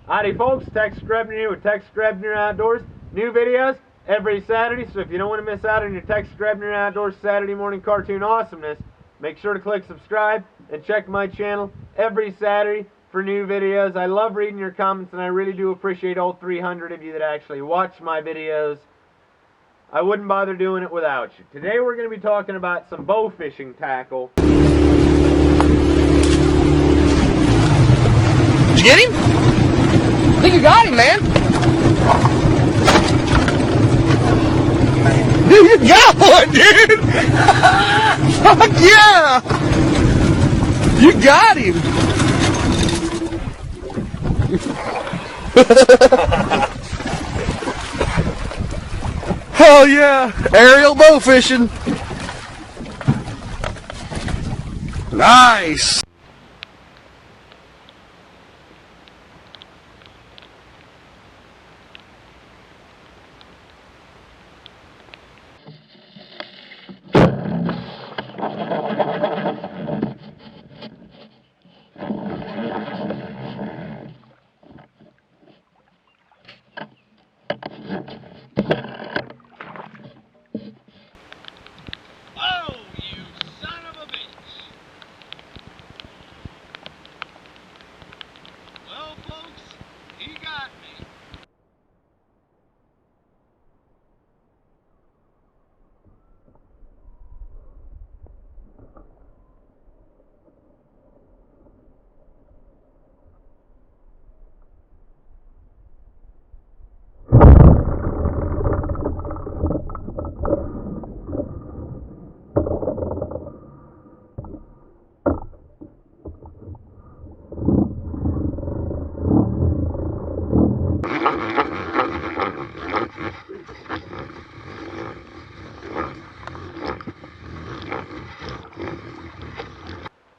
Howdy folks, Tex Grebner here with Tex Grebner Outdoors. New videos every Saturday, so if you don't want to miss out on your Tex Grebner Outdoors Saturday morning cartoon awesomeness, make sure to click subscribe and check my channel every Saturday for new videos. I love reading your comments and I really do appreciate all 300 of you that actually watch my videos. I wouldn't bother doing it without you. Today we're going to be talking about some bow fishing tackle. Did you get him? I think you got him, man. Dude, you got one, dude. Fuck yeah. You got him. Hell yeah. Aerial bow fishing. Nice. Oh, you son of a bitch! Well, folks, he got me.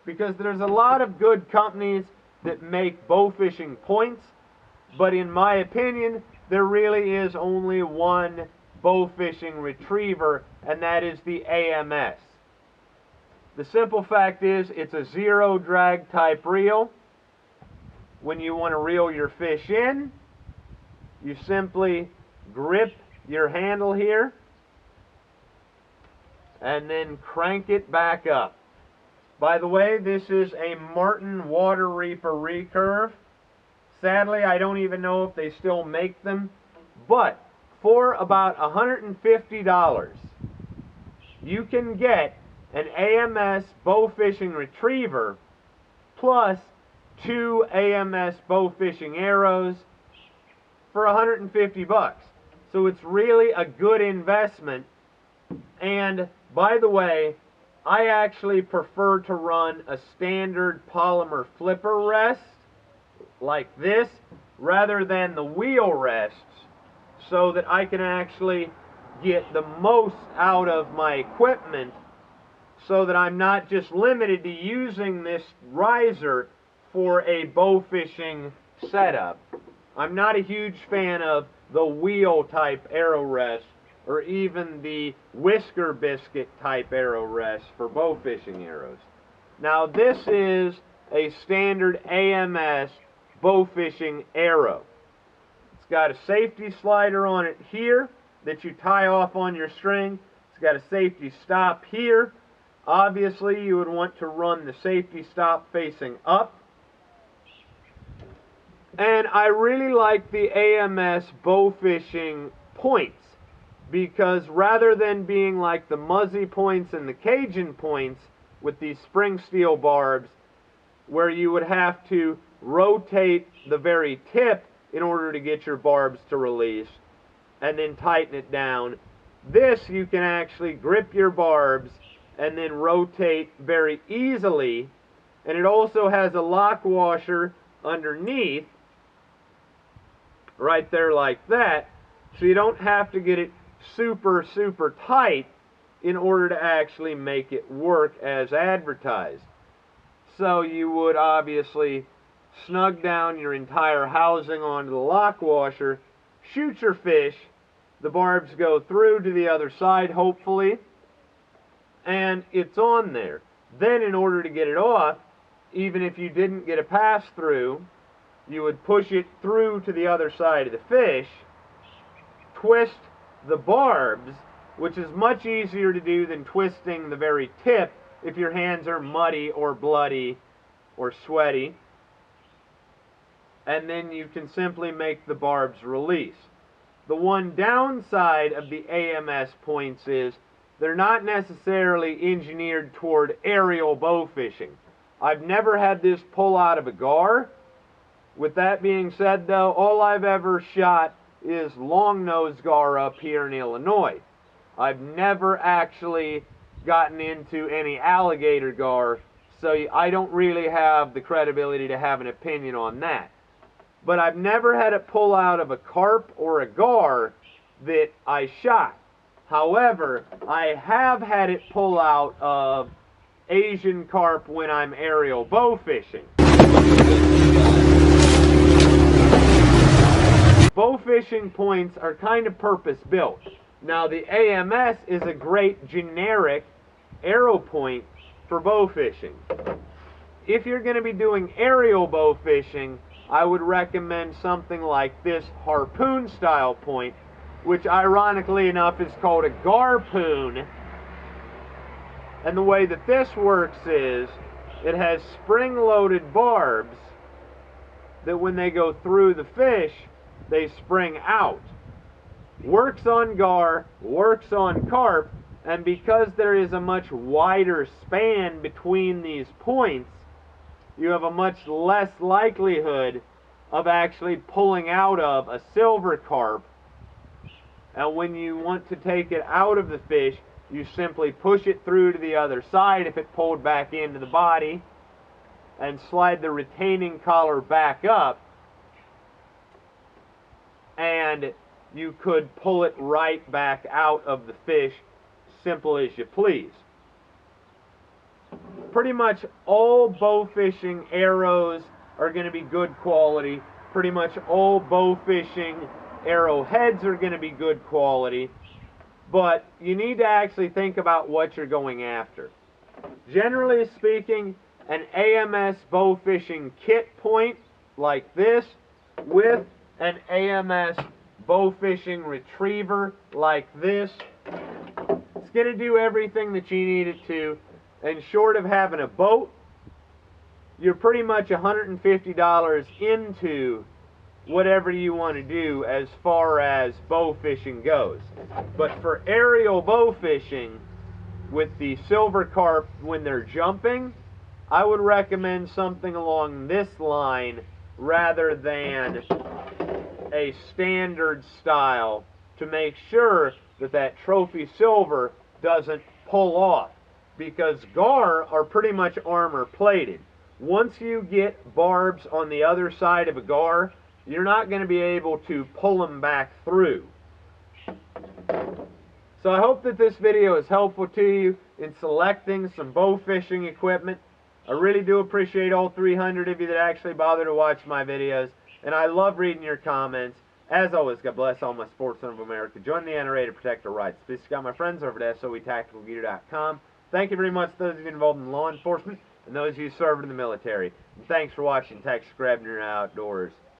Because there's a lot of good companies that make bow fishing points, but in my opinion, there really is only one bow fishing retriever, and that is the AMS. The simple fact is, it's a zero drag type reel. When you want to reel your fish in, you simply grip your handle here and then crank it back up. By the way, this is a Martin Water Reaper recurve. Sadly, I don't even know if they still make them, but for about $150, you can get an AMS bow fishing retriever plus 2 AMS bow fishing arrows for 150 bucks. So it's really a good investment. And by the way, I actually prefer to run a standard polymer flipper rest like this rather than the wheel rests, so that I can actually get the most out of my equipment, so that I'm not just limited to using this riser for a bow fishing setup. I'm not a huge fan of the wheel type arrow rest or even the whisker biscuit type arrow rest for bow fishing arrows. Now this is a standard AMS bow fishing arrow. It's got a safety slider on it here that you tie off on your string. It's got a safety stop here. Obviously you would want to run the safety stop facing up. And I really like the AMS bow fishing points, because rather than being like the Muzzy points and the Cajun points with these spring steel barbs, where you would have to rotate the very tip in order to get your barbs to release and then tighten it down, this you can actually grip your barbs and then rotate very easily. And it also has a lock washer underneath right there like that, so you don't have to get it super tight in order to actually make it work as advertised. So you would obviously snug down your entire housing onto the lock washer, shoot your fish, the barbs go through to the other side hopefully, and it's on there. Then in order to get it off, even if you didn't get a pass through, you would push it through to the other side of the fish, twist the barbs, which is much easier to do than twisting the very tip if your hands are muddy or bloody or sweaty. And then you can simply make the barbs release. The one downside of the AMS points is they're not necessarily engineered toward aerial bow fishing. I've never had this pull out of a gar. With that being said, though, all I've ever shot is long-nosed gar up here in Illinois. I've never actually gotten into any alligator gar, so I don't really have the credibility to have an opinion on that. But I've never had it pull out of a carp or a gar that I shot. However, I have had it pull out of Asian carp when I'm aerial bow fishing. Bow fishing points are kind of purpose-built. Now, the AMS is a great generic arrow point for bow fishing. If you're going to be doing aerial bow fishing, I would recommend something like this harpoon style point, which ironically enough is called a garpoon. And the way that this works is it has spring-loaded barbs that when they go through the fish, they spring out. Works on gar, works on carp, and because there is a much wider span between these points, you have a much less likelihood of actually pulling out of a silver carp. And when you want to take it out of the fish, you simply push it through to the other side if it pulled back into the body, and slide the retaining collar back up, and you could pull it right back out of the fish, simple as you please. Pretty much all bow fishing arrows are going to be good quality. Pretty much all bow fishing arrowheads are going to be good quality. But you need to actually think about what you're going after. Generally speaking, an AMS bow fishing kit point like this with an AMS bow fishing retriever like this, it's going to do everything that you need it to. And short of having a boat, you're pretty much $150 into whatever you want to do as far as bow fishing goes. But for aerial bow fishing, with the silver carp when they're jumping, I would recommend something along this line rather than a standard style to make sure that that trophy silver doesn't pull off. Because gar are pretty much armor plated. Once you get barbs on the other side of a gar, you're not going to be able to pull them back through. So I hope that this video is helpful to you in selecting some bow fishing equipment. I really do appreciate all 300 of you that actually bother to watch my videos, and I love reading your comments. As always, God bless all my sportsmen of America. Join the NRA to protect our rights. Peace. Got my friends over at SOETacticalgear.com. Thank you very much to those of you involved in law enforcement and those of you serving in the military. And thanks for watching Tex Grebner Outdoors.